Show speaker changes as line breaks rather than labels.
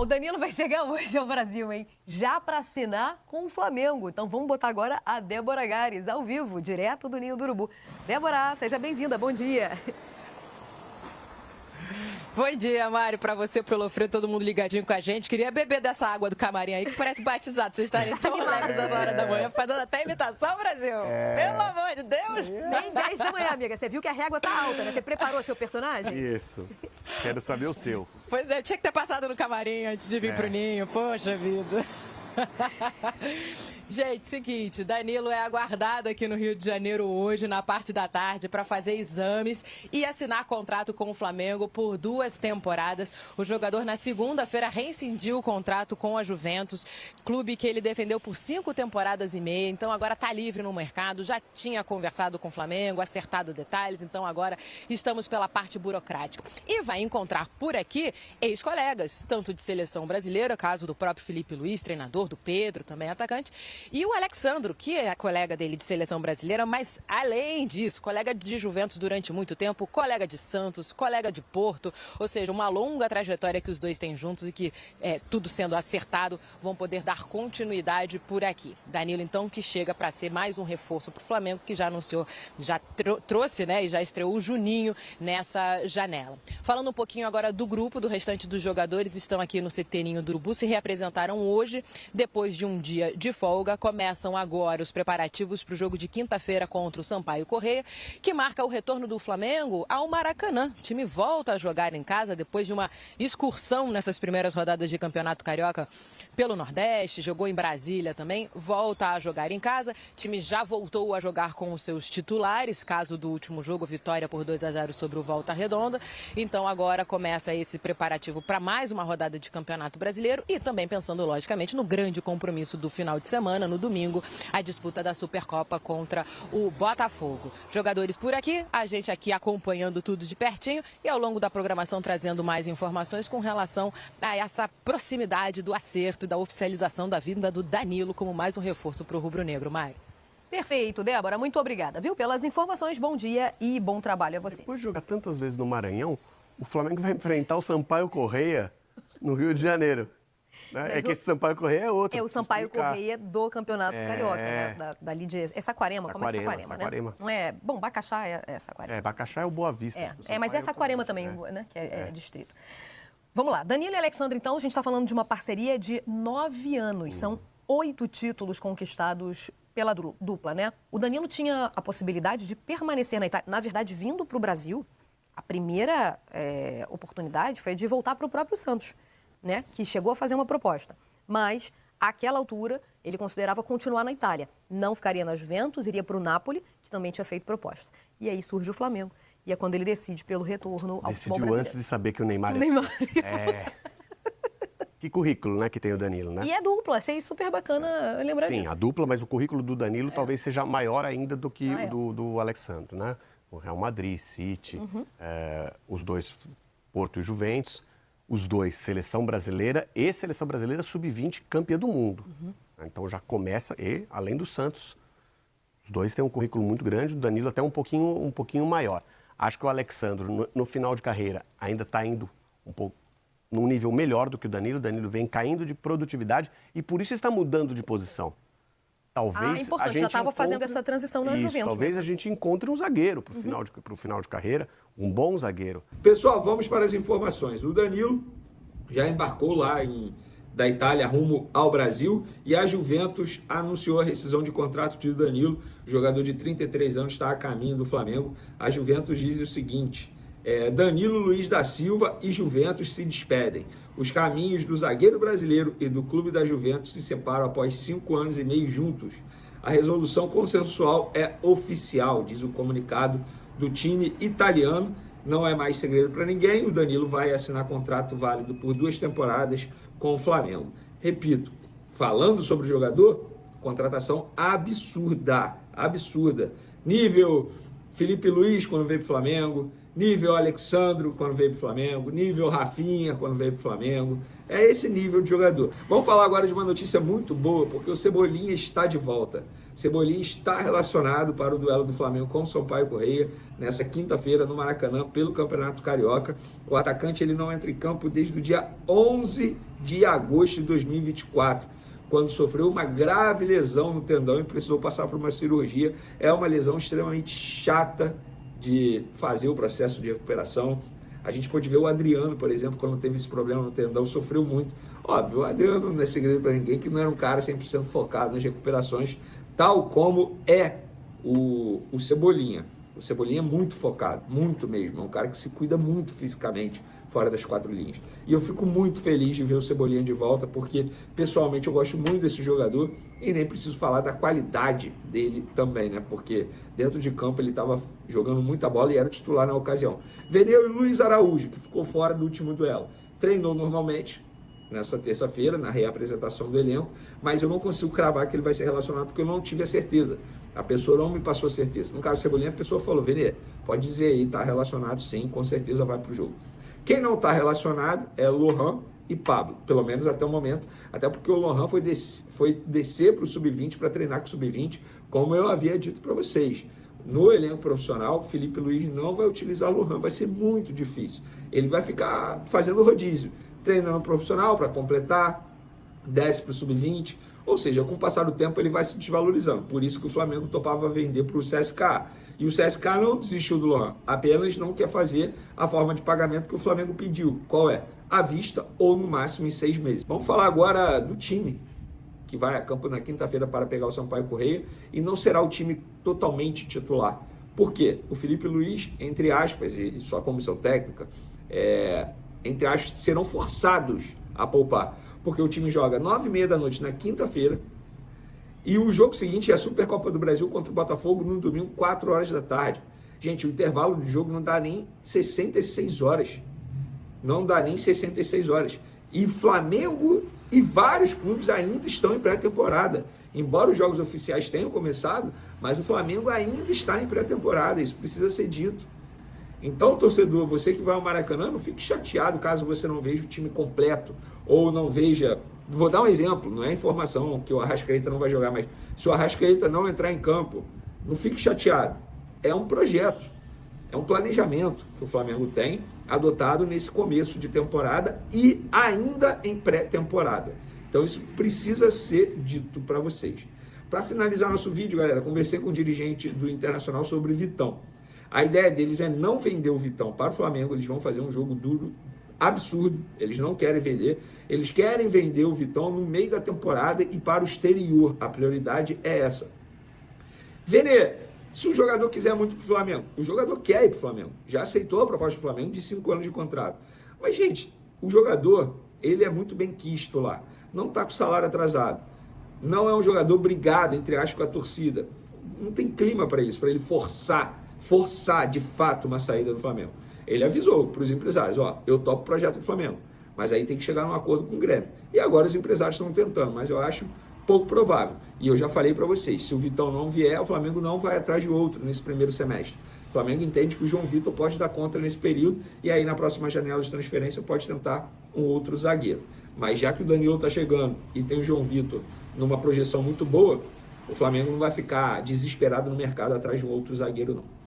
O Danilo vai chegar hoje ao Brasil, hein? Já para assinar com o Flamengo. Então vamos botar agora a Débora Gares, ao vivo, direto do Ninho do Urubu. Débora, seja bem-vinda, bom dia.
Bom dia, Mário, para você, pro Lofredo, todo mundo ligadinho com a gente. Queria beber dessa água do camarim aí, que parece batizado. Vocês estarem tão leves às horas da manhã, fazendo até imitação, Brasil. Pelo amor de Deus.
Nem 10 da manhã, amiga. Você viu que a régua tá alta, né? Você preparou seu personagem?
Isso. Quero saber o seu.
Pois é, tinha que ter passado no camarim antes de vir pro Ninho. Poxa vida. Gente, seguinte, Danilo é aguardado aqui no Rio de Janeiro hoje, na parte da tarde, para fazer exames e assinar contrato com o Flamengo por 2 temporadas. O jogador, na segunda-feira, rescindiu o contrato com a Juventus, clube que ele defendeu por 5 temporadas e meia. Então, agora está livre no mercado, já tinha conversado com o Flamengo, acertado detalhes. Então, agora estamos pela parte burocrática. E vai encontrar por aqui ex-colegas, tanto de seleção brasileira, caso do próprio Felipe Luiz, treinador, do Pedro, também atacante, e o Alexandro, que é colega dele de seleção brasileira, mas além disso, colega de Juventus durante muito tempo, colega de Santos, colega de Porto, ou seja, uma longa trajetória que os dois têm juntos e que, tudo sendo acertado, vão poder dar continuidade por aqui. Danilo, então, que chega para ser mais um reforço para o Flamengo, que já anunciou, já trouxe, né, e já estreou o Juninho nessa janela. Falando um pouquinho agora do grupo, do restante dos jogadores, estão aqui no CT Ninho do Urubu, se reapresentaram hoje, depois de um dia de folga. Começam agora os preparativos para o jogo de quinta-feira contra o Sampaio Corrêa, que marca o retorno do Flamengo ao Maracanã. O time volta a jogar em casa depois de uma excursão nessas primeiras rodadas de Campeonato Carioca pelo Nordeste, jogou em Brasília também, volta a jogar em casa. O time já voltou a jogar com os seus titulares, caso do último jogo, vitória por 2-0 sobre o Volta Redonda. Então agora começa esse preparativo para mais uma rodada de Campeonato Brasileiro e também pensando, logicamente, no grande compromisso do final de semana, no domingo, a disputa da Supercopa contra o Botafogo. Jogadores por aqui, a gente aqui acompanhando tudo de pertinho e ao longo da programação trazendo mais informações com relação a essa proximidade do acerto e da oficialização da vinda do Danilo como mais um reforço para o rubro-negro, Mário.
Perfeito, Débora, muito obrigada, viu, pelas informações. Bom dia e bom trabalho a você.
Depois de jogar tantas vezes no Maranhão, o Flamengo vai enfrentar o Sampaio Corrêa no Rio de Janeiro. Né? Que esse Sampaio Corrêa é outro.
É o Sampaio Corrêa do Campeonato Carioca, né? Dali de... É Saquarema? Como é que é Saquarema,
Saquarema.
Né? Não é... Bom, Bacaxá é Saquarema.
Bacaxá é o Boa Vista.
Mas é Saquarema também, né? Que é distrito. Vamos lá. Danilo e Alexandre, então, a gente está falando de uma parceria de 9 anos. São 8 títulos conquistados pela dupla, né? O Danilo tinha a possibilidade de permanecer na Itália. Na verdade, vindo para o Brasil, a primeira oportunidade foi de voltar para o próprio Santos, né, que chegou a fazer uma proposta. Mas, àquela altura, ele considerava continuar na Itália. Não ficaria na Juventus, iria para o Napoli, que também tinha feito proposta. E aí surge o Flamengo. E é quando ele decide pelo retorno ao futebol brasileiro.
Decidiu antes de saber que o Neymar... Que currículo, né, que tem o Danilo, né?
E é dupla, achei super bacana lembrar disso.
Sim, a dupla, mas o currículo do Danilo talvez seja maior ainda do que o do Alexandre, né? O Real Madrid, City, os dois, Porto e Juventus... Os dois, seleção brasileira e seleção brasileira sub-20, campeã do mundo. Então já começa, e além do Santos, os dois têm um currículo muito grande, o Danilo até um pouquinho maior. Acho que o Alexandre, no final de carreira, ainda está indo um pouco num nível melhor do que o Danilo vem caindo de produtividade e por isso está mudando de posição. Talvez
importante,
a gente
já estava fazendo essa transição na Juventus.
Talvez a gente encontre um zagueiro para o final de carreira, um bom zagueiro.
Pessoal, vamos para as informações. O Danilo já embarcou lá da Itália rumo ao Brasil e a Juventus anunciou a rescisão de contrato de Danilo. O jogador de 33 anos está a caminho do Flamengo. A Juventus diz o seguinte: Danilo Luiz da Silva e Juventus se despedem. Os caminhos do zagueiro brasileiro e do clube da Juventus se separam após 5 anos e meio juntos. A resolução consensual é oficial, diz o comunicado do time italiano. Não é mais segredo para ninguém, o Danilo vai assinar contrato válido por 2 temporadas com o Flamengo. Repito, falando sobre o jogador, contratação absurda. Nível Felipe Luiz quando veio para o Flamengo, nível Alexandro quando veio para o Flamengo, nível Rafinha quando veio para o Flamengo. É esse nível de jogador. Vamos falar agora de uma notícia muito boa, porque o Cebolinha está de volta. Cebolinha está relacionado para o duelo do Flamengo com o Sampaio Corrêa nessa quinta-feira no Maracanã pelo Campeonato Carioca. O atacante ele não entra em campo desde o dia 11 de agosto de 2024, quando sofreu uma grave lesão no tendão e precisou passar por uma cirurgia. É uma lesão extremamente chata de fazer o processo de recuperação. A gente pode ver o Adriano, por exemplo, quando teve esse problema no tendão, sofreu muito. Óbvio, o Adriano não é segredo para ninguém que não era um cara 100% focado nas recuperações, tal como é o Cebolinha. O Cebolinha é muito focado, muito mesmo. É um cara que se cuida muito fisicamente fora das quatro linhas. E eu fico muito feliz de ver o Cebolinha de volta, porque pessoalmente eu gosto muito desse jogador e nem preciso falar da qualidade dele também, né? Porque dentro de campo ele estava jogando muita bola e era titular na ocasião. Veneu e Luiz Araújo, que ficou fora do último duelo. Treinou normalmente nessa terça-feira, na reapresentação do elenco, mas eu não consigo cravar que ele vai ser relacionado porque eu não tive a certeza. A pessoa não me passou a certeza. No caso do Cebolinha, a pessoa falou, Venê, pode dizer aí, está relacionado sim, com certeza vai para o jogo. Quem não está relacionado é Lohan e Pablo, pelo menos até o momento, até porque o Lohan foi descer para o Sub-20 para treinar com o Sub-20, como eu havia dito para vocês. No elenco profissional, Felipe Luiz não vai utilizar Lohan, vai ser muito difícil. Ele vai ficar fazendo rodízio, treinando profissional para completar, desce para o Sub-20, ou seja, com o passar do tempo ele vai se desvalorizando. Por isso que o Flamengo topava vender para o CSKA. E o CSKA não desistiu do Lohan, apenas não quer fazer a forma de pagamento que o Flamengo pediu. Qual é? À vista ou no máximo em 6 meses. Vamos falar agora do time que vai a campo na quinta-feira para pegar o Sampaio Corrêa e não será o time totalmente titular. Por quê? O Felipe Luiz, entre aspas, e sua comissão técnica, entre aspas, serão forçados a poupar. Porque o time joga 9h30 da noite na quinta-feira e o jogo seguinte é a Supercopa do Brasil contra o Botafogo no domingo, 4 horas da tarde. Gente, o intervalo de jogo não dá nem 66 horas. Não dá nem 66 horas. E Flamengo e vários clubes ainda estão em pré-temporada. Embora os jogos oficiais tenham começado, mas o Flamengo ainda está em pré-temporada. Isso precisa ser dito. Então, torcedor, você que vai ao Maracanã, não fique chateado caso você não veja o time completo ou não veja... Vou dar um exemplo, não é informação que o Arrascaeta não vai jogar, mas se o Arrascaeta não entrar em campo, não fique chateado. É um projeto, é um planejamento que o Flamengo tem adotado nesse começo de temporada e ainda em pré-temporada. Então, isso precisa ser dito para vocês. Para finalizar nosso vídeo, galera, conversei com um dirigente do Internacional sobre Vitão. A ideia deles é não vender o Vitão para o Flamengo, eles vão fazer um jogo duro, absurdo, eles não querem vender, eles querem vender o Vitão no meio da temporada e para o exterior, a prioridade é essa. Venê, se o jogador quiser muito para o Flamengo, o jogador quer ir para o Flamengo, já aceitou a proposta do Flamengo de 5 anos de contrato, mas gente, o jogador, ele é muito bem quisto lá, não está com salário atrasado, não é um jogador brigado, entre aspas, com a torcida, não tem clima para isso, para ele forçar de fato uma saída do Flamengo. Ele avisou para os empresários, ó, eu topo o projeto do Flamengo, mas aí tem que chegar num acordo com o Grêmio. E agora os empresários estão tentando, mas eu acho pouco provável. E eu já falei para vocês, se o Vitão não vier, o Flamengo não vai atrás de outro nesse primeiro semestre. O Flamengo entende que o João Vitor pode dar conta nesse período e aí na próxima janela de transferência pode tentar um outro zagueiro. Mas já que o Danilo está chegando e tem o João Vitor numa projeção muito boa, o Flamengo não vai ficar desesperado no mercado atrás de um outro zagueiro, não.